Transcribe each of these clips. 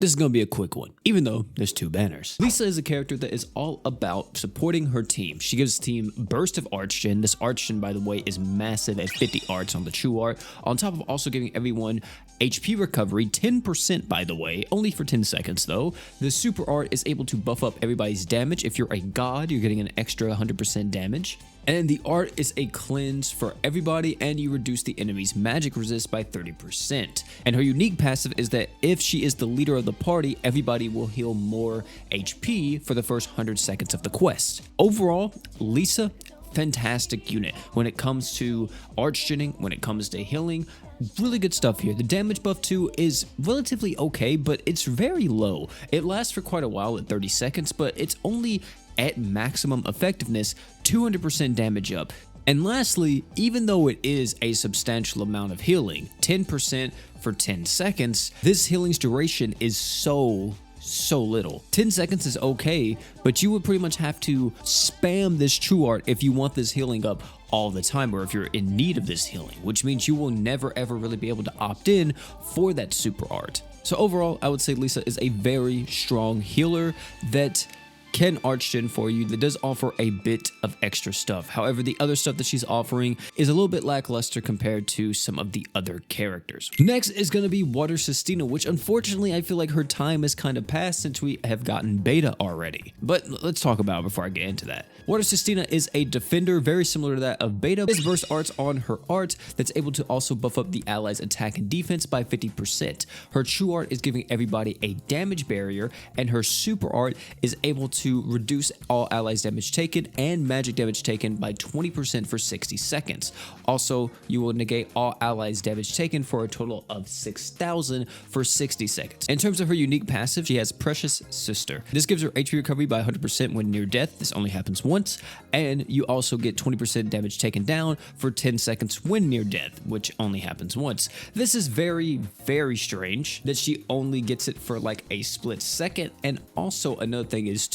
This is going to be a quick one, even though there's two banners. Lisa is a character that is all about supporting her team. She gives the team burst of arch gen. This arch gen, by the way, is massive at 50 arts on the true art, on top of also giving everyone HP recovery, 10% by the way, only for 10 seconds though. The super art is able to buff up everybody's damage. If you're a god, you're getting an extra 100% damage. And the art is a cleanse for everybody, and you reduce the enemy's magic resist by 30%. And her unique passive is that if she is the leader of the party, everybody will heal more HP for the first 100 seconds of the quest. Overall, Lisa, fantastic unit when it comes to arch-genning, when it comes to healing. Really good stuff here. The damage buff too is relatively okay, but it's very low. It lasts for quite a while at 30 seconds, but it's only at maximum effectiveness, 200% damage up. And lastly, even though it is a substantial amount of healing, 10% for 10 seconds, this healing's duration is so little. 10 seconds is okay, but you would pretty much have to spam this true art if you want this healing up all the time, or if you're in need of this healing, which means you will never ever really be able to opt in for that super art. So overall, I would say Lisa is a very strong healer that can arch gen for you, that does offer a bit of extra stuff. However, the other stuff that she's offering is a little bit lackluster compared to some of the other characters. Next is going to be Water Christina, which unfortunately I feel like her time has kind of passed since we have gotten beta already. But let's talk about it before I get into that. Water Christina is a defender very similar to that of beta. This burst arts on her art that's able to also buff up the allies' attack and defense by 50%. Her true art is giving everybody a damage barrier, and her super art is able to reduce all allies damage taken and magic damage taken by 20% for 60 seconds. Also, you will negate all allies damage taken for a total of 6,000 for 60 seconds. In terms of her unique passive, she has Precious Sister. This gives her HP recovery by 100% when near death. This only happens once. And you also get 20% damage taken down for 10 seconds when near death, which only happens once. This is very strange that she only gets it for like a split second. And also another thing is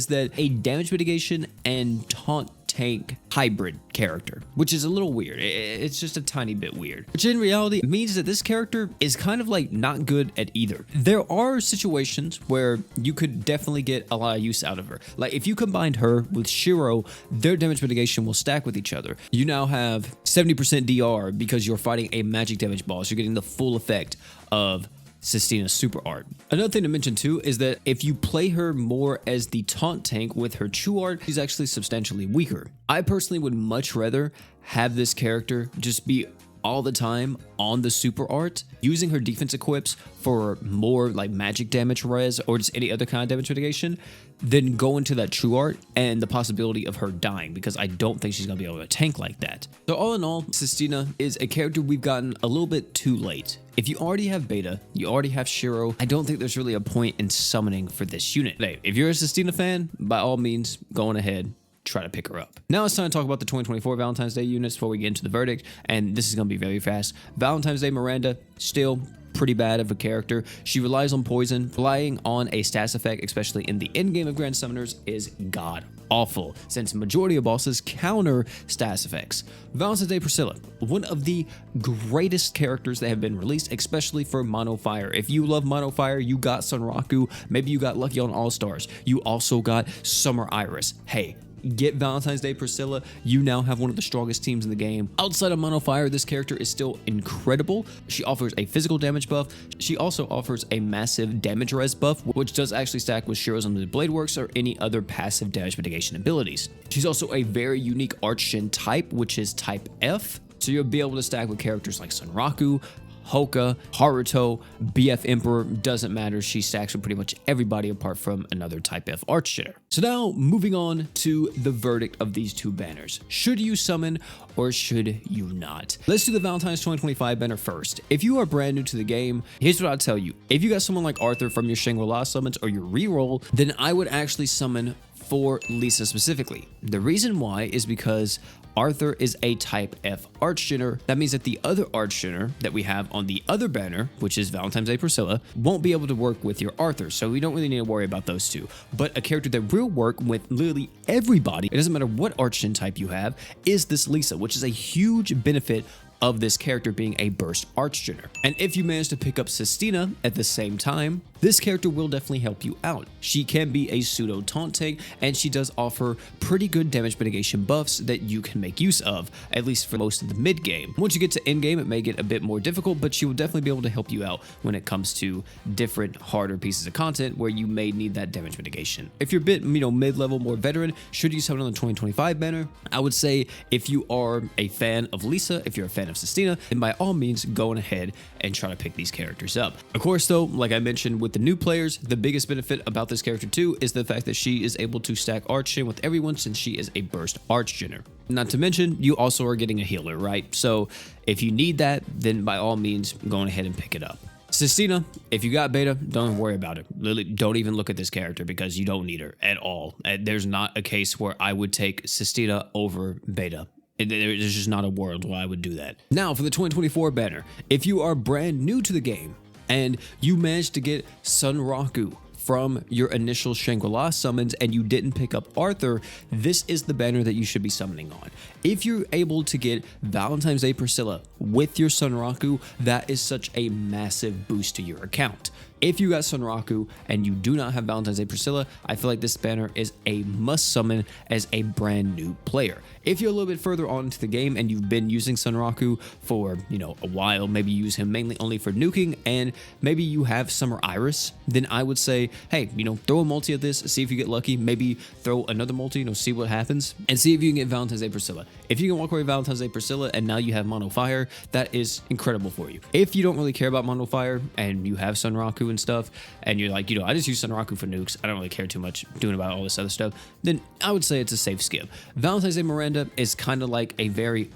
that a damage mitigation and taunt tank hybrid character, which is a little weird. It's just a tiny bit weird, which in reality means that this character is kind of like not good at either. There are situations where you could definitely get a lot of use out of her. Like if you combined her with Shiro, their damage mitigation will stack with each other. You now have 70% DR because you're fighting a magic damage boss. You're getting the full effect of Christina's super art. Another thing to mention too is that if you play her more as the taunt tank with her true art, she's actually substantially weaker. I personally would much rather have this character just be all the time on the super art, using her defense equips for more like magic damage res or just any other kind of damage mitigation, then go into that true art and the possibility of her dying, because I don't think she's gonna be able to tank like that. So all in all, Christina is a character we've gotten a little bit too late. If you already have beta, you already have Shiro, I don't think there's really a point in summoning for this unit. Hey, if you're a Christina fan, by all means, go on ahead, try to pick her up. Now it's time to talk about the 2024 Valentine's Day units before we get into the verdict, and this is going to be very fast. Valentine's Day Miranda, still pretty bad of a character. She relies on poison. Relying on a stats effect, especially in the end game of Grand Summoners, is god awful, since majority of bosses counter stats effects. Valentine's Day Priscilla, one of the greatest characters that have been released, especially for Mono Fire. If you love Mono Fire, you got Sunraku, maybe you got lucky on All Stars. You also got Summer Iris. Hey, get Valentine's Day Priscilla. You now have one of the strongest teams in the game. Outside of Mono Fire, this character is still incredible. She offers a physical damage buff. She also offers a massive damage res buff, which does actually stack with Shiro's Unlimited Blade Works or any other passive damage mitigation abilities. She's also a very unique arch gen type, which is type F. So you'll be able to stack with characters like Sunraku, Hoka, Haruto, BF Emperor, doesn't matter. She stacks with pretty much everybody apart from another type F archer. So now moving on to the verdict of these two banners. Should you summon or should you not? Let's do the Valentine's 2025 banner first. If you are brand new to the game, here's what I'll tell you. If you got someone like Arthur from your Shangri-La summons or your reroll, then I would actually summon for Lisa specifically. The reason why is because Arthur is a type F archgener. That means that the other archgener that we have on the other banner, which is Valentine's Day Priscilla, won't be able to work with your Arthur. So we don't really need to worry about those two. But a character that will work with literally everybody, it doesn't matter what archgen type you have, is this Lisa, which is a huge benefit of this character being a burst Archgener. And if you manage to pick up Christina at the same time, this character will definitely help you out. She can be a pseudo taunt tank, and she does offer pretty good damage mitigation buffs that you can make use of, at least for most of the mid game. Once you get to end game, it may get a bit more difficult, but she will definitely be able to help you out when it comes to different harder pieces of content where you may need that damage mitigation. If you're a bit, mid-level, more veteran, should you summon on the 2025 banner, I would say if you are a fan of Lisa, if you're a fan of Christina, then by all means go on ahead and try to pick these characters up. Of course though, like I mentioned with the new players, the biggest benefit about this character too is the fact that she is able to stack Archgen with everyone since she is a burst Archgener. Not to mention, you also are getting a healer, right? So if you need that, then by all means, go on ahead and pick it up. Christina, if you got beta, don't worry about it. Literally, don't even look at this character because you don't need her at all. There's not a case where I would take Christina over beta. There's just not a world where I would do that. Now for the 2024 banner, if you are brand new to the game and you managed to get Sunraku from your initial Shangri-La summons and you didn't pick up Arthur, this is the banner that you should be summoning on. If you're able to get Valentine's Day Priscilla with your Sunraku, that is such a massive boost to your account. If you got Sunraku and you do not have Valentine's Day Priscilla, I feel like this banner is a must summon as a brand new player. If you're a little bit further on into the game and you've been using Sunraku for, a while, maybe you use him mainly only for nuking, and maybe you have Summer Iris, then I would say, hey, throw a multi at this, see if you get lucky, maybe throw another multi, see what happens, and see if you can get Valentine's Day Priscilla. If you can walk away Valentine's Day Priscilla and now you have Mono Fire, that is incredible for you. If you don't really care about Mono Fire and you have Sunraku and stuff, and you're like, I just use Sunraku for nukes, I don't really care too much doing about all this other stuff, then I would say it's a safe skip. Valentine's Day Miranda is kind of like a very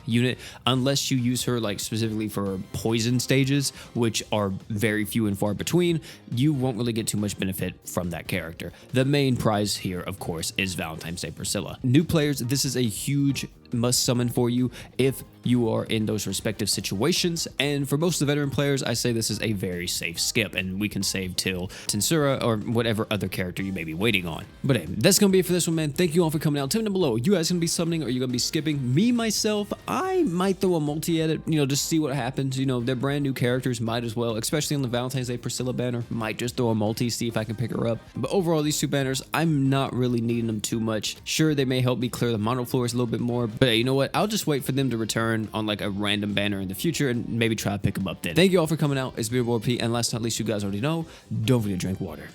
unit, unless you use her like specifically for poison stages, which are very few and far between. You won't really get too much benefit from that character. The main prize here, of course, is Valentine's Day Priscilla. New players, this is a huge must summon for you if you are in those respective situations, and for most of the veteran players, I say this is a very safe skip, and we can save till Tensura or whatever other character you may be waiting on. But hey, that's gonna be it for this one, man. Thank you all for coming out. Tell me down below, you guys gonna be summoning or are you gonna be skipping? Me, myself, I might throw a multi at it, just see what happens. They're brand new characters, might as well, especially on the Valentine's Day Priscilla banner, might just throw a multi, see if I can pick her up. But overall, these two banners, I'm not really needing them too much. Sure, they may help me clear the mono floors a little bit more, but hey, you know what? I'll just wait for them to return on like a random banner in the future and maybe try to pick them up then. Thank you all for coming out. It's been your boy P, and last but not least, you guys already know, don't forget to drink water.